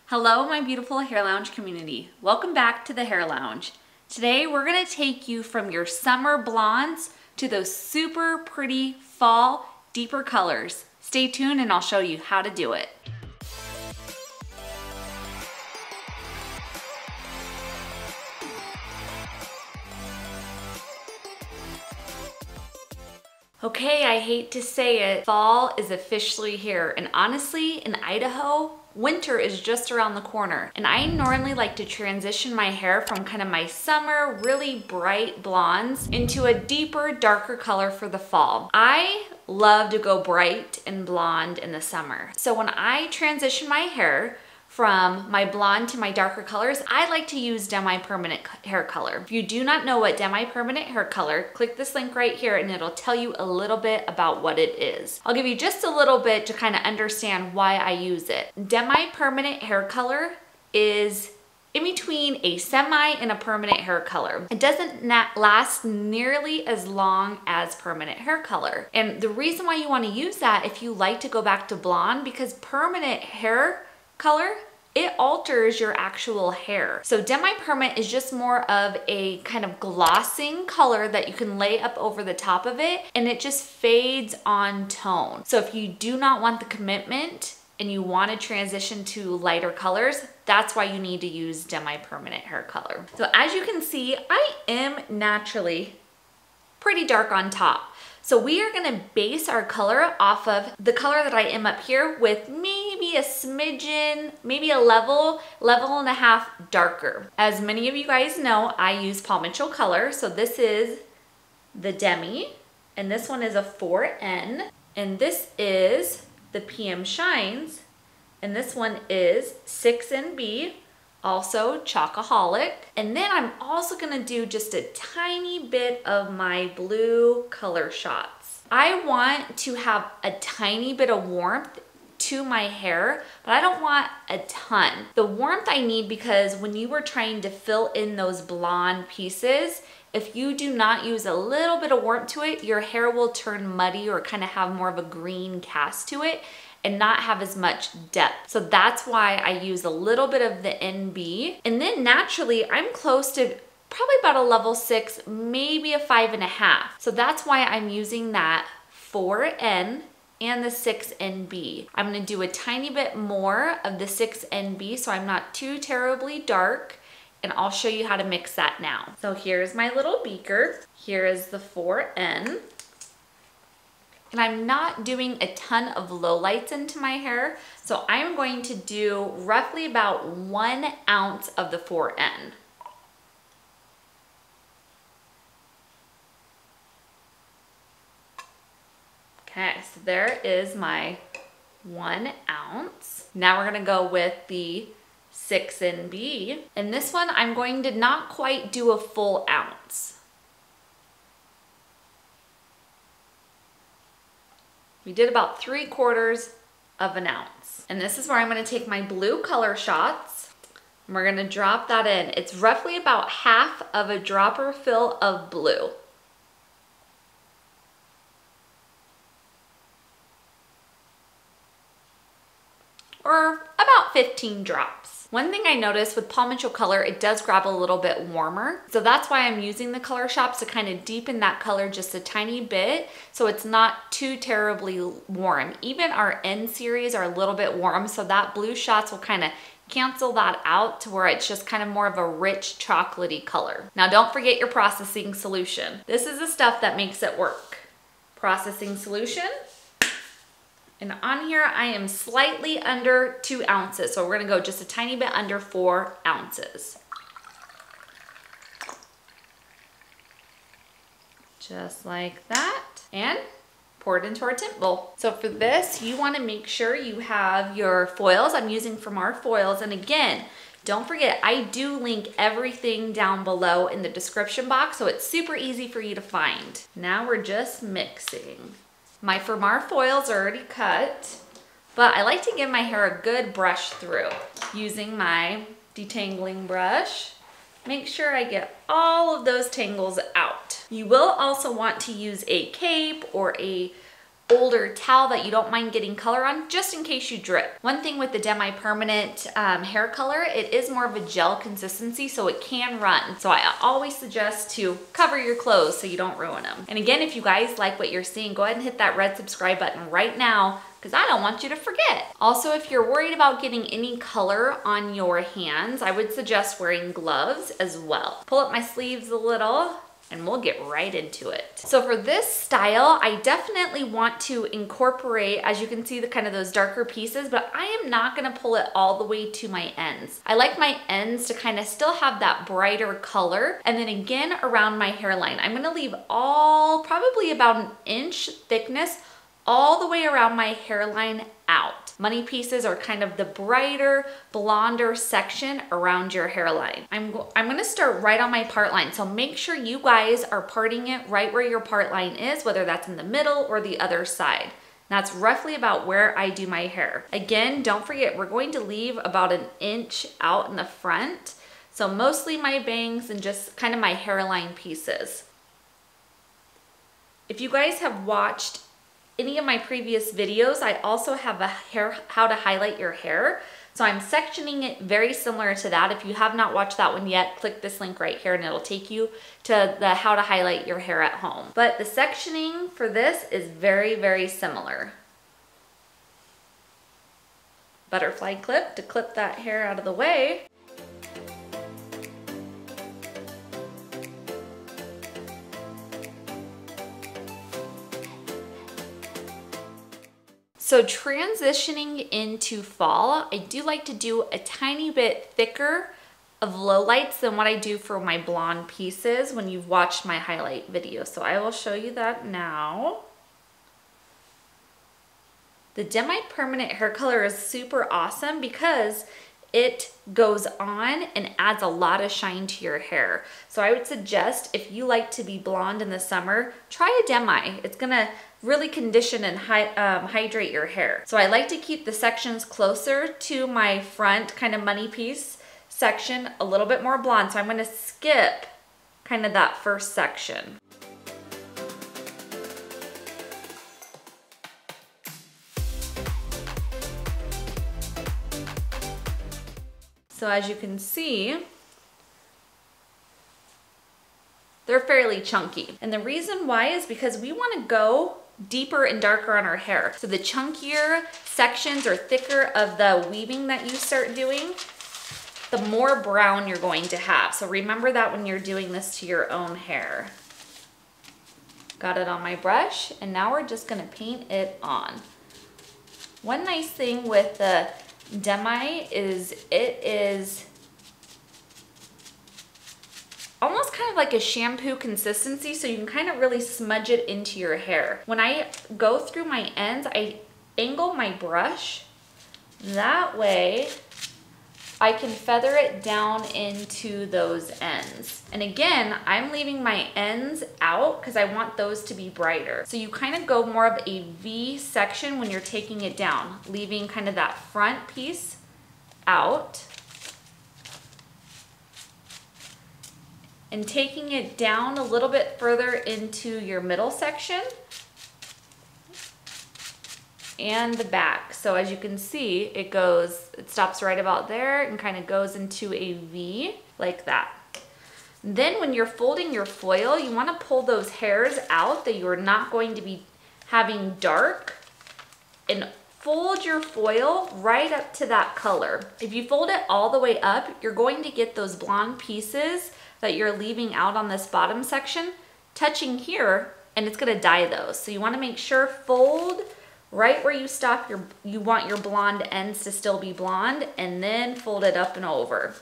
Hello, my beautiful Hair Lounge community. Welcome back to the Hair Lounge. Today, we're gonna take you from your summer blondes to those super pretty fall, deeper colors. Stay tuned and I'll show you how to do it. Okay, I hate to say it, fall is officially here, and honestly, in Idaho, winter is just around the corner. And I normally like to transition my hair from kind of my summer, really bright blondes into a deeper, darker color for the fall. I love to go bright and blonde in the summer. So when I transition my hair from my blonde to my darker colors, I like to use demi-permanent hair color. If you do not know what demi-permanent hair color, click this link right here and it'll tell you a little bit about what it is. I'll give you just a little bit to kind of understand why I use it. Demi-permanent hair color is in between a semi and a permanent hair color. It doesn't last nearly as long as permanent hair color. And the reason why you want to use that if you like to go back to blonde, because permanent hair color, it alters your actual hair. So demi-permanent is just more of a kind of glossing color that you can lay up over the top of it, and it just fades on tone. So if you do not want the commitment and you want to transition to lighter colors, that's why you need to use demi-permanent hair color. So as you can see, I am naturally pretty dark on top. So we are gonna base our color off of the color that I am up here with maybe a smidgen, maybe a level and a half darker. As many of you guys know, I use Paul Mitchell color. So this is the Demi, and this one is a 4N, and this is the PM Shines, and this one is 6NB, also Chocoholic. And then I'm also gonna do just a tiny bit of my blue color shots. I want to have a tiny bit of warmth to my hair, but I don't want a ton. The warmth I need because when you were trying to fill in those blonde pieces, if you do not use a little bit of warmth to it, your hair will turn muddy or kind of have more of a green cast to it and not have as much depth. So that's why I use a little bit of the NB. And then naturally, I'm close to probably about a level 6, maybe a 5.5. So that's why I'm using that 4N and the 6NB. I'm gonna do a tiny bit more of the 6NB so I'm not too terribly dark, and I'll show you how to mix that now. So here's my little beaker. Here is the 4N. And I'm not doing a ton of lowlights into my hair, so I'm going to do roughly about 1 ounce of the 4N. Okay, so there is my 1 ounce. Now we're gonna go with the 6NB. And this one, I'm going to not quite do a full ounce. We did about 3/4 of an ounce. And this is where I'm gonna take my blue color shots and we're gonna drop that in. It's roughly about half of a dropper fill of blue. Or about 15 drops. One thing I noticed with Paul Mitchell color, it does grab a little bit warmer. So that's why I'm using the color shops to kind of deepen that color just a tiny bit so it's not too terribly warm. Even our N series are a little bit warm, so that blue shots will kind of cancel that out to where it's just kind of more of a rich chocolatey color. Now don't forget your processing solution. This is the stuff that makes it work. Processing solution. And on here, I am slightly under 2 ounces. So we're gonna go just a tiny bit under 4 ounces. Just like that. And pour it into our tint bowl. So for this, you wanna make sure you have your foils. I'm using From Our Foils. And again, don't forget, I do link everything down below in the description box, so it's super easy for you to find. Now we're just mixing. My From Our foils are already cut, but I like to give my hair a good brush through using my detangling brush. Make sure I get all of those tangles out. You will also want to use a cape or a older towel that you don't mind getting color on, just in case you drip. One thing with the Demi-Permanent hair color, it is more of a gel consistency, so it can run. So I always suggest to cover your clothes so you don't ruin them. And again, if you guys like what you're seeing, go ahead and hit that red subscribe button right now, because I don't want you to forget. Also, if you're worried about getting any color on your hands, I would suggest wearing gloves as well. Pull up my sleeves a little, and we'll get right into it. So for this style, I definitely want to incorporate, as you can see, the kind of those darker pieces, but I am not gonna pull it all the way to my ends. I like my ends to kind of still have that brighter color. And then again, around my hairline, I'm gonna leave probably about an inch thickness all the way around my hairline out. Money pieces are kind of the brighter, blonder section around your hairline. I'm gonna start right on my part line, so make sure you guys are parting it right where your part line is, whether that's in the middle or the other side. That's roughly about where I do my hair. Again, don't forget, we're going to leave about an inch out in the front, so mostly my bangs and just kind of my hairline pieces. If you guys have watched any of my previous videos, I also have a how to highlight your hair. So I'm sectioning it very similar to that. If you have not watched that one yet, click this link right here and it'll take you to the how to highlight your hair at home. But the sectioning for this is very, very similar. Butterfly clip to clip that hair out of the way. So transitioning into fall, I do like to do a tiny bit thicker of lowlights than what I do for my blonde pieces when you've watched my highlight video. So I will show you that now. The Demi-Permanent hair color is super awesome because it goes on and adds a lot of shine to your hair. So I would suggest, if you like to be blonde in the summer, try a Demi. It's gonna really condition and hydrate your hair. So I like to keep the sections closer to my front kind of money piece section, a little bit more blonde. So I'm gonna skip kind of that first section. So as you can see, they're fairly chunky. And the reason why is because we want to go deeper and darker on our hair. So the chunkier sections or thicker of the weaving that you start doing, the more brown you're going to have. So remember that when you're doing this to your own hair. Got it on my brush, and now we're just gonna paint it on. One nice thing with the Demi is it is almost kind of like a shampoo consistency, so you can kind of really smudge it into your hair. When I go through my ends, I angle my brush. That way I can feather it down into those ends. And again, I'm leaving my ends out because I want those to be brighter. So you kind of go more of a V section when you're taking it down, leaving kind of that front piece out and taking it down a little bit further into your middle section and the back. So as you can see, it stops right about there and kind of goes into a V like that. Then when you're folding your foil, you want to pull those hairs out that you're not going to be having dark and fold your foil right up to that color. If you fold it all the way up, you're going to get those blonde pieces that you're leaving out on this bottom section touching here, and it's going to dye those. So you want to make sure fold right where you stop you want your blonde ends to still be blonde, and then fold it up and over.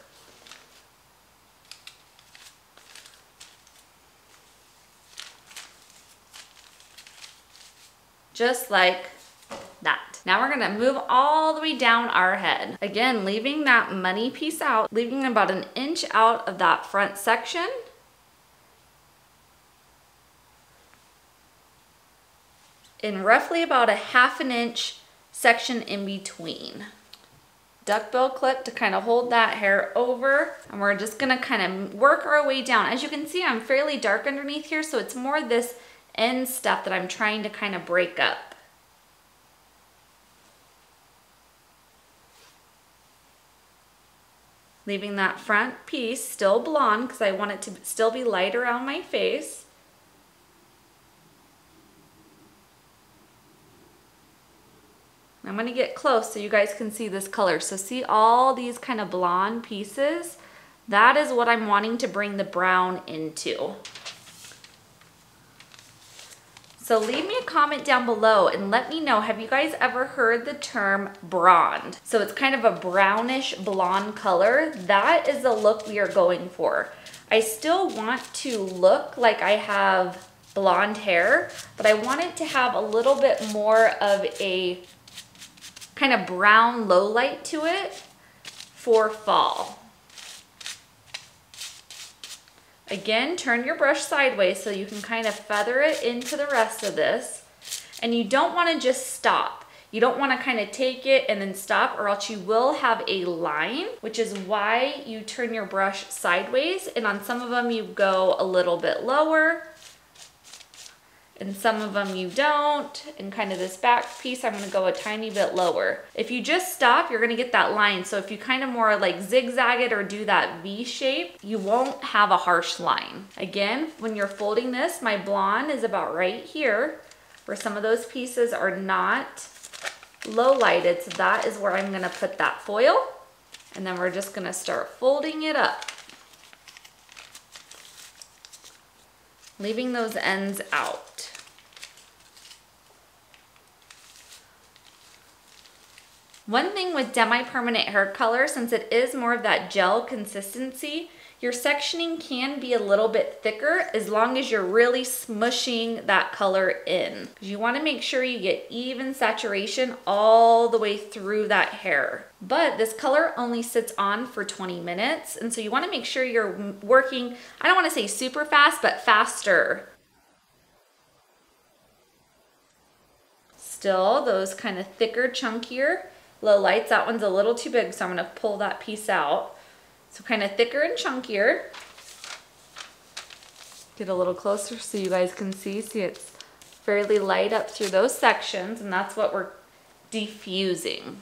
Just like that. Now we're gonna move all the way down our head. Again, leaving that money piece out, leaving about an inch out of that front section. And roughly about a ½ inch section in between. Duckbill clip to kind of hold that hair over, and we're just gonna kind of work our way down. As you can see, I'm fairly dark underneath here, so it's more this end stuff that I'm trying to kind of break up. leaving that front piece still blonde because I want it to still be light around my face. I'm going to get close so you guys can see this color. So see all these kind of blonde pieces? That is what I'm wanting to bring the brown into. So leave me a comment down below and let me know, have you guys ever heard the term blonde? So it's kind of a brownish blonde color. That is the look we are going for. I still want to look like I have blonde hair, but I want it to have a little bit more of a kind of brown low light to it for fall. Again, turn your brush sideways so you can kind of feather it into the rest of this. And you don't want to just stop. You don't want to kind of take it and then stop, or else you will have a line, which is why you turn your brush sideways. And on some of them you go a little bit lower, and some of them you don't. And kind of this back piece, I'm gonna go a tiny bit lower. If you just stop, you're gonna get that line. So if you kind of more like zigzag it or do that V shape, you won't have a harsh line. Again, when you're folding this, my blonde is about right here, where some of those pieces are not low lighted. So that is where I'm gonna put that foil. And then we're just gonna start folding it up, leaving those ends out. One thing with semi-permanent hair color, since it is more of that gel consistency, your sectioning can be a little bit thicker as long as you're really smushing that color in. You want to make sure you get even saturation all the way through that hair. But this color only sits on for 20 minutes, and so you want to make sure you're working, I don't want to say super fast, but faster. Still, those kind of thicker, chunkier low lights. That one's a little too big, so I'm going to pull that piece out. So kind of thicker and chunkier. Get a little closer so you guys can see. See, it's fairly light up through those sections, and that's what we're diffusing.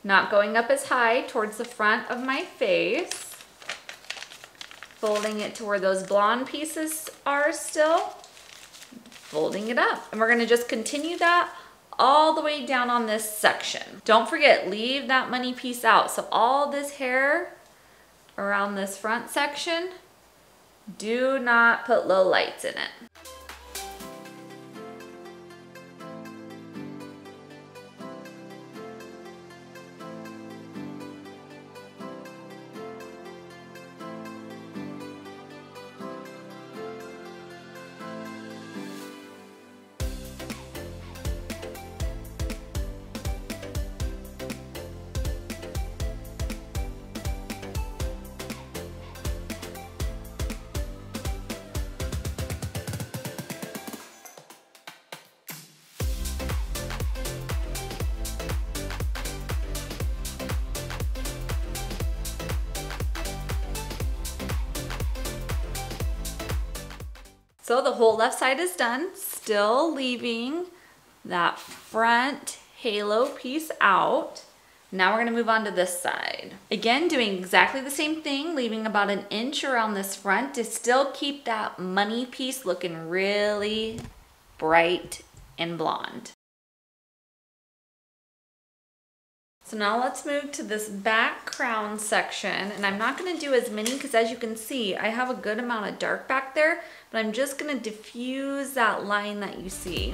Not going up as high towards the front of my face. Folding it to where those blonde pieces are still. Folding it up. And we're gonna just continue that all the way down on this section. Don't forget, leave that money piece out. So all this hair around this front section, do not put low lights in it. So the whole left side is done, still leaving that front halo piece out. Now we're gonna move on to this side. Again, doing exactly the same thing, leaving about an inch around this front to still keep that money piece looking really bright and blonde. So now let's move to this back crown section, and I'm not gonna do as many because as you can see, I have a good amount of dark back there, but I'm just gonna diffuse that line that you see.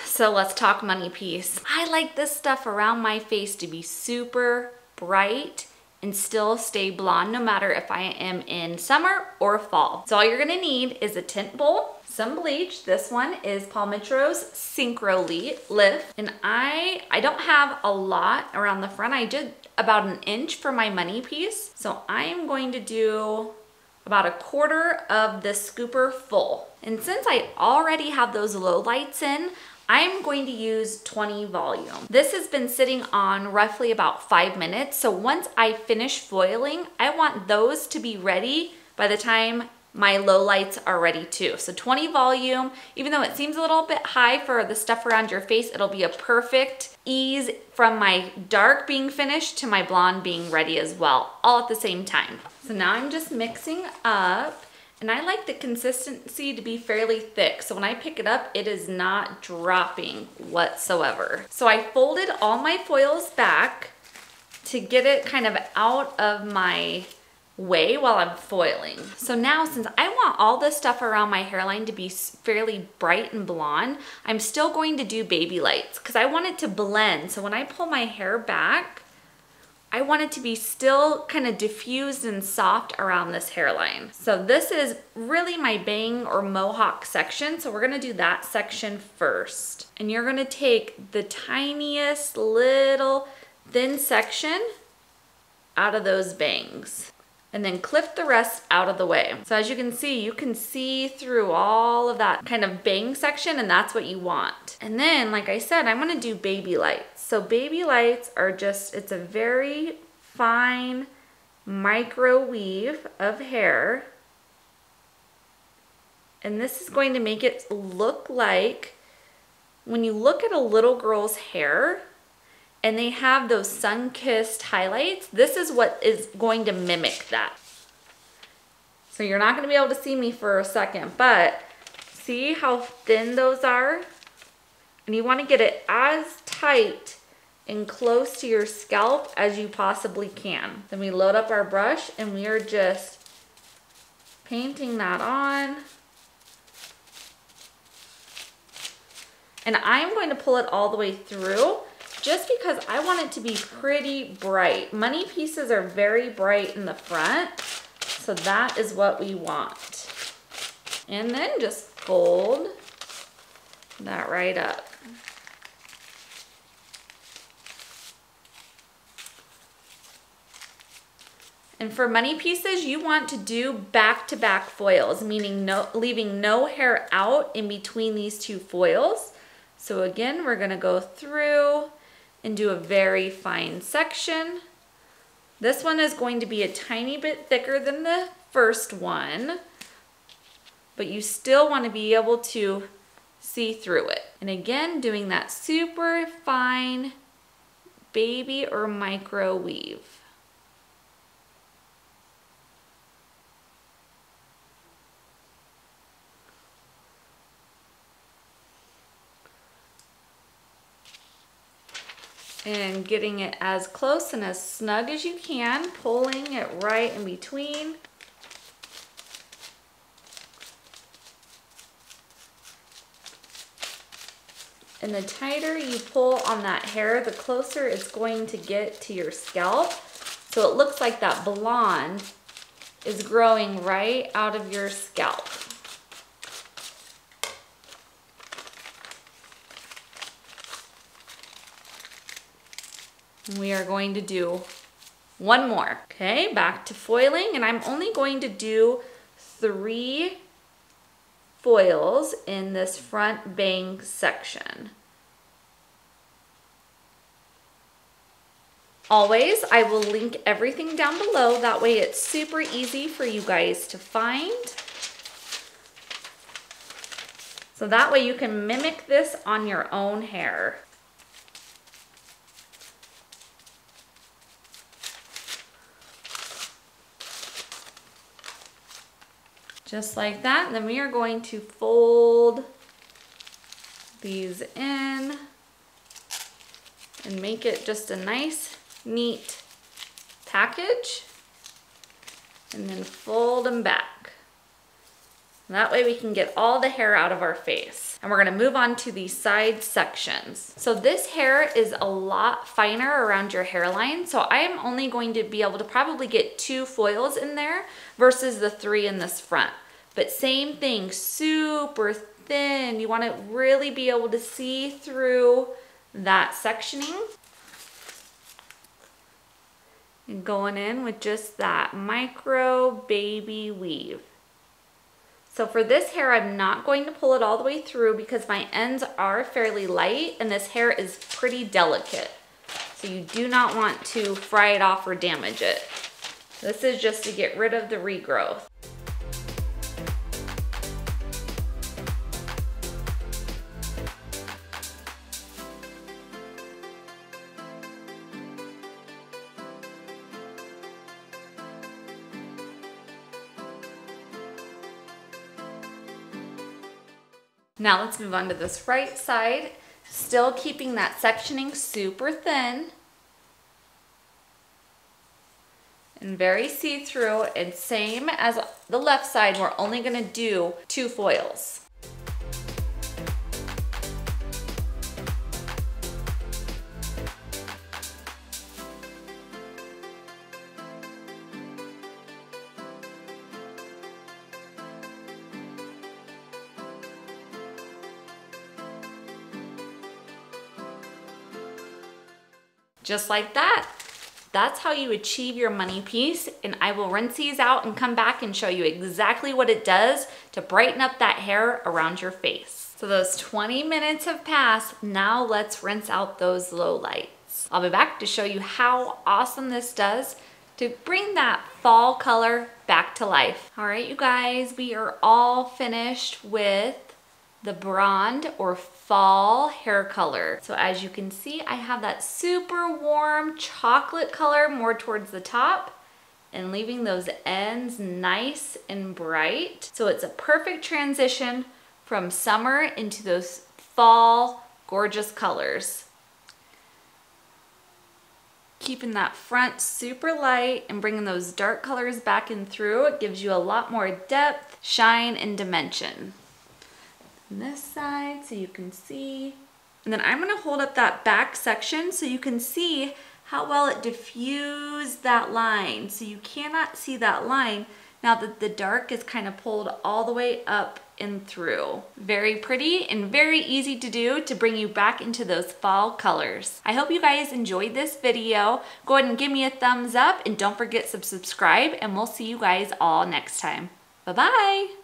So let's talk money piece. I like this stuff around my face to be super bright and still stay blonde no matter if I am in summer or fall. So all you're gonna need is a tint bowl, some bleach. This one is Paul Mitro's Synchro Lift. And I don't have a lot around the front. I did about an inch for my money piece. So I am going to do about a quarter of this scooper full. And since I already have those low lights in, I'm going to use 20 volume. This has been sitting on roughly about 5 minutes. So once I finish foiling, I want those to be ready by the time my low lights are ready too. So 20 volume, even though it seems a little bit high for the stuff around your face, it'll be a perfect ease from my dark being finished to my blonde being ready as well, all at the same time. So now I'm just mixing up, and I like the consistency to be fairly thick. So when I pick it up, it is not dropping whatsoever. So I folded all my foils back to get it kind of out of my way while I'm foiling. So now, since I want all this stuff around my hairline to be fairly bright and blonde, I'm still going to do baby lights because I want it to blend. So when I pull my hair back, I want it to be still kind of diffused and soft around this hairline. So this is really my bang or mohawk section. So we're gonna do that section first. And you're gonna take the tiniest little thin section out of those bangs, and then clip the rest out of the way. So as you can see through all of that kind of bang section, and that's what you want. And then, like I said, I'm gonna do baby lights. So baby lights are just, it's a very fine micro weave of hair. And this is going to make it look like, when you look at a little girl's hair, and they have those sun-kissed highlights, this is what is going to mimic that. So you're not gonna be able to see me for a second, but see how thin those are? And you wanna get it as tight and close to your scalp as you possibly can. Then we load up our brush and we are just painting that on. And I'm going to pull it all the way through, just because I want it to be pretty bright. Money pieces are very bright in the front, so that is what we want. And then just fold that right up. And for money pieces, you want to do back-to-back foils, meaning leaving no hair out in between these two foils. So again, we're gonna go through and do a very fine section. This one is going to be a tiny bit thicker than the first one, but you still want to be able to see through it. And again, doing that super fine baby or micro weave. And getting it as close and as snug as you can, pulling it right in between. And the tighter you pull on that hair, the closer it's going to get to your scalp. So it looks like that blonde is growing right out of your scalp. We are going to do one more. Okay, back to foiling, and I'm only going to do 3 foils in this front bang section. Always, I will link everything down below. That way it's super easy for you guys to find. So that way you can mimic this on your own hair. Just like that. And then we are going to fold these in and make it just a nice, neat package. And then fold them back. And that way we can get all the hair out of our face. And we're gonna move on to the side sections. So this hair is a lot finer around your hairline. So I am only going to be able to probably get 2 foils in there versus the 3 in this front. But same thing, super thin. You want to really be able to see through that sectioning. And going in with just that micro baby weave. So So for this hair, I'm not going to pull it all the way through because my ends are fairly light and this hair is pretty delicate. So you do not want to fry it off or damage it. This is just to get rid of the regrowth. Now let's move on to this right side. Still keeping that sectioning super thin and very see-through, and same as the left side, we're only gonna do 2 foils. Just like that. That's how you achieve your money piece, and I will rinse these out and come back and show you exactly what it does to brighten up that hair around your face. So those 20 minutes have passed. Now let's rinse out those low lights. I'll be back to show you how awesome this does to bring that fall color back to life. All right, you guys, we are all finished with the blonde or fall hair color. So as you can see, I have that super warm chocolate color more towards the top and leaving those ends nice and bright. So it's a perfect transition from summer into those fall gorgeous colors. Keeping that front super light and bringing those dark colors back in through, it gives you a lot more depth, shine, and dimension. This side so you can see, and then I'm going to hold up that back section so you can see how well it diffused that line. So you cannot see that line now that the dark is kind of pulled all the way up and through. Very pretty and very easy to do to bring you back into those fall colors. I hope you guys enjoyed this video. Go ahead and give me a thumbs up and don't forget to subscribe, and we'll see you guys all next time. Bye-bye.